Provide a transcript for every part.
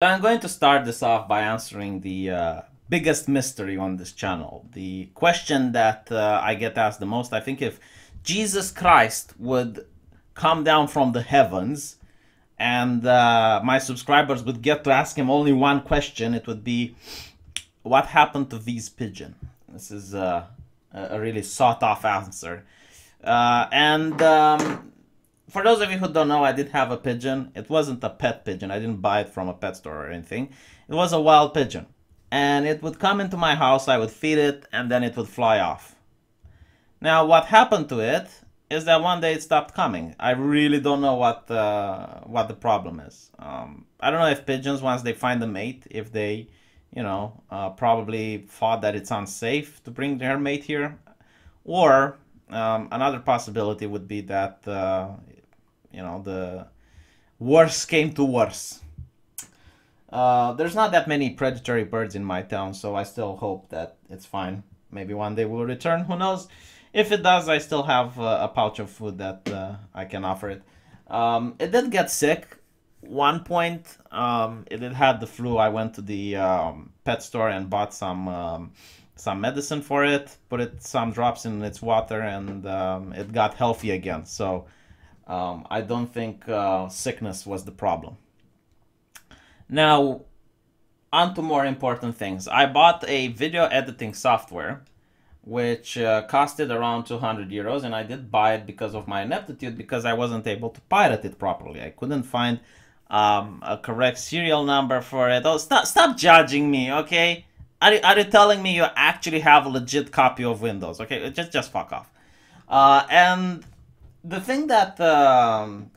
I'm going to start this off by answering the biggest mystery on this channel. The question that I get asked the most, I think if Jesus Christ would come down from the heavens and my subscribers would get to ask him only one question, it would be, what happened to these pigeon? This is a really sought-off answer. And for those of you who don't know, I did have a pigeon. It wasn't a pet pigeon. I didn't buy it from a pet store or anything. It was a wild pigeon. And it would come into my house, I would feed it, and then it would fly off. Now, what happened to it is that one day it stopped coming. I really don't know what the problem is. I don't know if pigeons, once they find a mate, if they, probably thought that it's unsafe to bring their mate here. Or another possibility would be that the worse came to worse. There's not that many predatory birds in my town, so I still hope that it's fine. Maybe one day we'll return, who knows? If it does, I still have a pouch of food that I can offer it. It did get sick. One point, it had the flu. I went to the pet store and bought some medicine for it, put some drops in its water, and it got healthy again. So I don't think sickness was the problem. Now, on to more important things. I bought a video editing software, which costed around 200 euros, and I did buy it because of my ineptitude, because I wasn't able to pirate it properly. I couldn't find a correct serial number for it. Oh, stop judging me, okay? Are you telling me you actually have a legit copy of Windows? Okay, just fuck off. And the thing that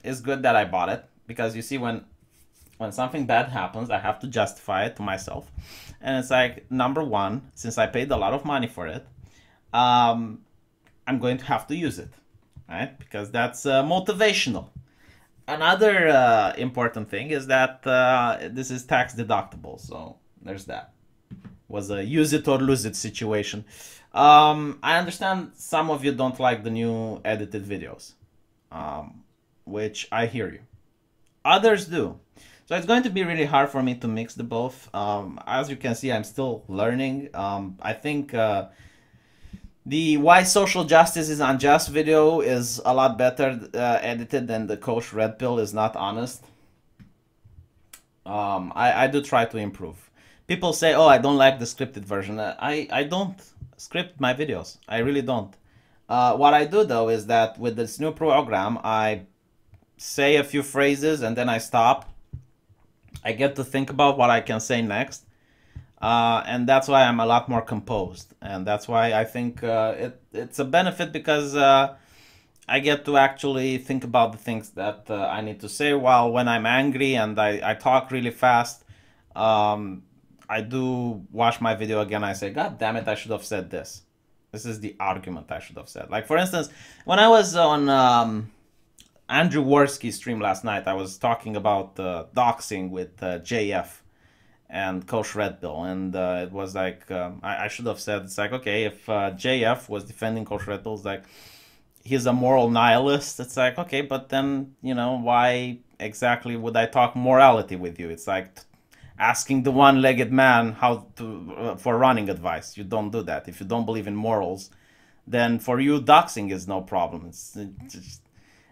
is good that I bought it, because you see, when something bad happens, I have to justify it to myself. And it's like, number one, since I paid a lot of money for it, I'm going to have to use it, right? Because that's motivational. Another important thing is that this is tax deductible, so there's that. Was a use it or lose it situation. I understand some of you don't like the new edited videos, which I hear you. Others do. So it's going to be really hard for me to mix the both. As you can see, I'm still learning. I think the Why Social Justice is Unjust video is a lot better edited than the Coach Red Pill is Not Honest. I do try to improve. People say, oh, I don't like the scripted version. I don't script my videos. I really don't. What I do, though, is that with this new program, I say a few phrases and then I stop. I get to think about what I can say next. And that's why I'm a lot more composed. And that's why I think it's a benefit, because I get to actually think about the things that I need to say, while when I'm angry and I talk really fast, I do watch my video again. I say, God damn it, I should have said this. This is the argument I should have said. Like, for instance, when I was on Andrew Worski's stream last night, I was talking about doxing with JF and Coach Red Pill. And it was like, I should have said, it's like, okay, if JF was defending Coach Red Pill, it's like, he's a moral nihilist. It's like, okay, but then, why exactly would I talk morality with you? It's like asking the one-legged man how to for running advice. You don't do that. If you don't believe in morals, then for you doxing is no problem. It's just,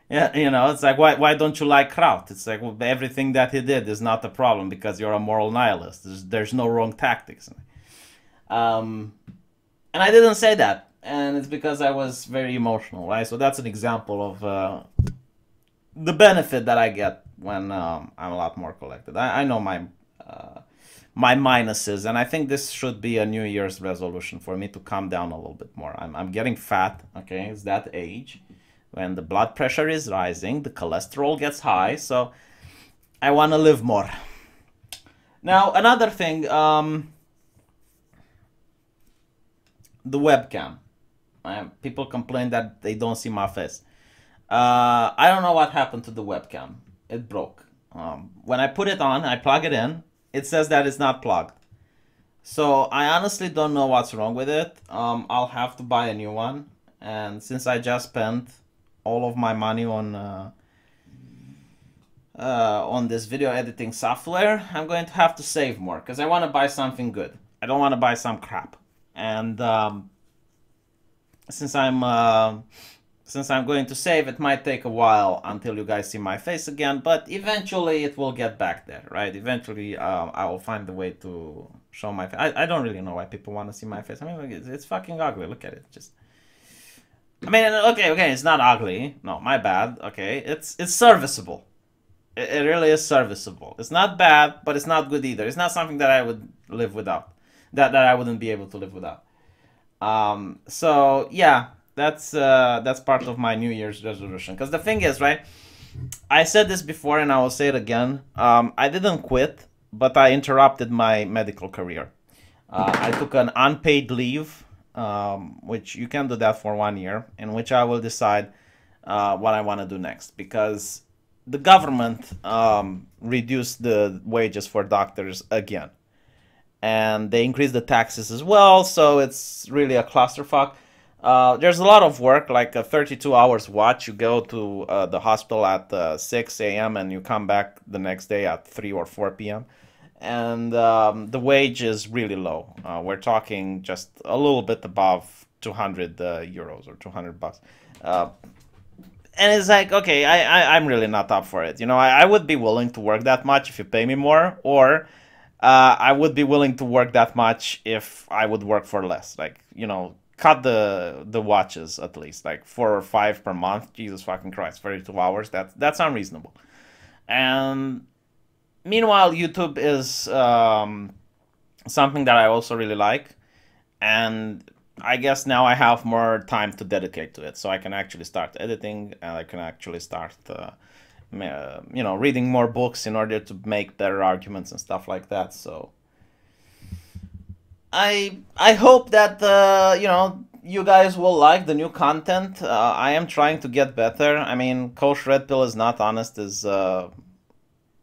yeah, it's like, why don't you like Kraut? It's like, well, everything that he did is not a problem because you're a moral nihilist. There's no wrong tactics. And I didn't say that, and it's because I was very emotional, right? So that's an example of the benefit that I get when I'm a lot more collected. I know my minuses, and I think this should be a New Year's resolution for me to calm down a little bit more. I'm getting fat, okay? It's that age when the blood pressure is rising, the cholesterol gets high, so I want to live more. Now, another thing, the webcam. People complain that they don't see my face. I don't know what happened to the webcam. It broke. When I put it on, I plug it in, it says that it's not plugged. So I honestly don't know what's wrong with it. I'll have to buy a new one. And since I just spent all of my money on on this video editing software, I'm going to have to save more because I want to buy something good. I don't want to buy some crap. And since I'm going to save, it might take a while until you guys see my face again, but eventually it will get back there, right? Eventually I will find the way to show my face. I don't really know why people want to see my face. I mean, it's fucking ugly. Look at it. Just, I mean, okay, it's not ugly. No, my bad. Okay, it's serviceable. It really is serviceable. It's not bad, but it's not good either. It's not something that I would live without. That I wouldn't be able to live without. So yeah, that's part of my New Year's resolution. Because the thing is, right? I said this before, and I will say it again. I didn't quit, but I interrupted my medical career. I took an unpaid leave, which you can do that for 1 year, in which I will decide what I want to do next, because the government reduced the wages for doctors again, and they increased the taxes as well, so it's really a clusterfuck. There's a lot of work, like a 32 hours watch. You go to the hospital at 6 a.m. and you come back the next day at 3 or 4 p.m. And the wage is really low. We're talking just a little bit above 200 euros or 200 bucks. And it's like, okay, I'm really not up for it. You know, I would be willing to work that much if you pay me more, or I would be willing to work that much if I would work for less. Like, you know, cut the watches at least, like 4 or 5 per month. Jesus fucking Christ, 32 hours. That's unreasonable. And meanwhile, YouTube is something that I also really like, and I guess now I have more time to dedicate to it, so I can actually start editing, and I can actually start, you know, reading more books in order to make better arguments and stuff like that. So I hope that you know, you guys will like the new content. I am trying to get better. I mean, Coach Red Pill is not honest is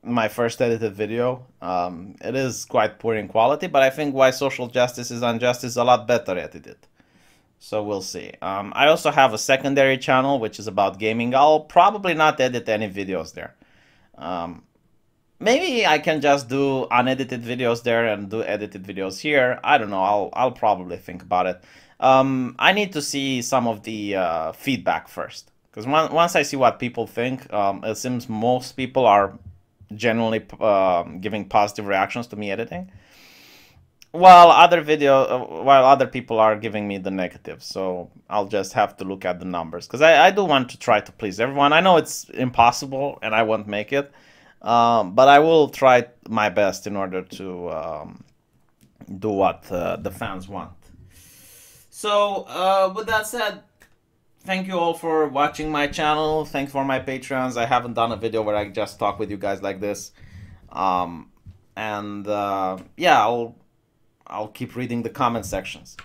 my first edited video. It is quite poor in quality, but I think Why Social Justice is Unjust is a lot better edited. So we'll see. I also have a secondary channel, which is about gaming. I'll probably not edit any videos there. Maybe I can just do unedited videos there and do edited videos here. I don't know. I'll probably think about it. I need to see some of the feedback first, because once I see what people think, it seems most people are generally giving positive reactions to me editing, while other people are giving me the negative. So I'll just have to look at the numbers, because I do want to try to please everyone. I know it's impossible and I won't make it, but I will try my best in order to do what the fans want. So with that said, thank you all for watching my channel. Thanks for my Patreons. I haven't done a video where I just talk with you guys like this. Yeah, I'll keep reading the comment sections.